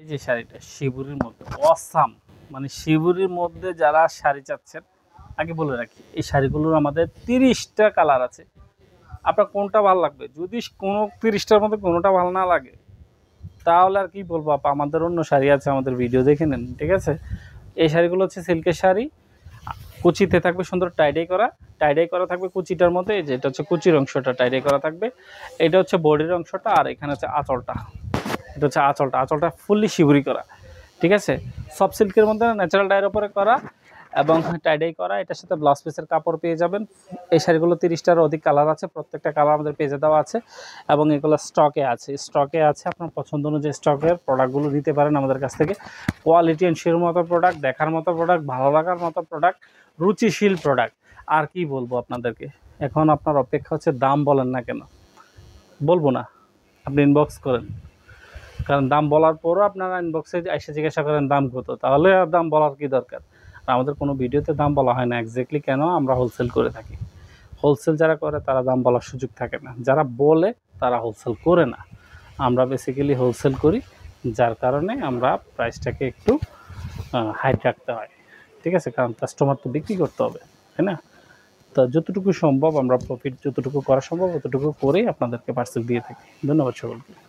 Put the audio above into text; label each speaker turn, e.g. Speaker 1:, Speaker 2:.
Speaker 1: এই যে শাড়িটা শিবুরির মধ্যে অসাম, মানে শিবুরির মধ্যে যারা শাড়ি চাচ্ছেন, আগে বলে রাখি এই শাড়িগুলোর আমাদের 30টা কালার আছে। আপনার কোনটা ভালো লাগবে? যদি কোনো 30টার মধ্যে কোনোটা ভালো না লাগে তাহলে আর কি বলবো আপা, আমাদের অন্য শাড়ি আছে, আমাদের ভিডিও দেখে নেন, ঠিক আছে? এই শাড়িগুলো হচ্ছে সিল্কের শাড়ি, কুচিতে থাকবে সুন্দর টাইডাই করা, টাইডাই করা থাকবে কুচিটার মধ্যে। এই যে এটা হচ্ছে কুচির অংশটা টাইডাই করা থাকবে, এটা হচ্ছে বডির অংশটা, আর এখানে হচ্ছে আঁচলটা, এটা হচ্ছে আঁচলটা, আঁচলটা ফুললি শিবুরি করা, ঠিক আছে? সফট সিল্কের মধ্যে ন্যাচারাল ডাইয়ের উপরে করা এবং টাইডাই করা। এটার সাথে ব্লাউজ পিসের কাপড় পেয়ে যাবেন। এই শাড়িগুলো 30টার অধিক কালার আছে, প্রত্যেকটা কালার আমাদের পেজে দেওয়া আছে এবং এগুলো স্টকে আছে। আপনার পছন্দ অনুযায়ী স্টকের প্রোডাক্টগুলো নিতে পারেন আমাদের কাছ থেকে। কোয়ালিটি এনশিওর মতো প্রোডাক্ট, দেখার মতো প্রোডাক্ট, ভালো লাগার মতো প্রোডাক্ট, রুচিশীল প্রোডাক্ট। আর কি বলবো আপনাদেরকে, এখন আপনার অপেক্ষা হচ্ছে দাম বলেন না কেন, বলবো না, আপনি ইনবক্স করেন, কারণ দাম বলার পরও আপনারা ইনবক্সে এসে জিজ্ঞাসা করেন দাম কত, তাহলে আর দাম বলার কি দরকার? আর আমাদের কোনো ভিডিওতে দাম বলা হয় না এক্স্যাক্টলি, কেন? আমরা হোলসেল করে থাকি। হোলসেল যারা করে তারা দাম বলার সুযোগ থাকে না, যারা বলে তারা হোলসেল করে না। আমরা বেসিক্যালি হোলসেল করি, যার কারণে আমরা প্রাইসটাকে একটু হাইট রাখতে হয়, ঠিক আছে? কারণ কাস্টমার তো বিক্রি করতে হবে, তাই না? তো যতটুকু সম্ভব আমরা প্রফিট যতটুকু করা সম্ভব ততটুকু করেই আপনাদেরকে পার্সেল দিয়ে থাকি। ধন্যবাদ সকলকে।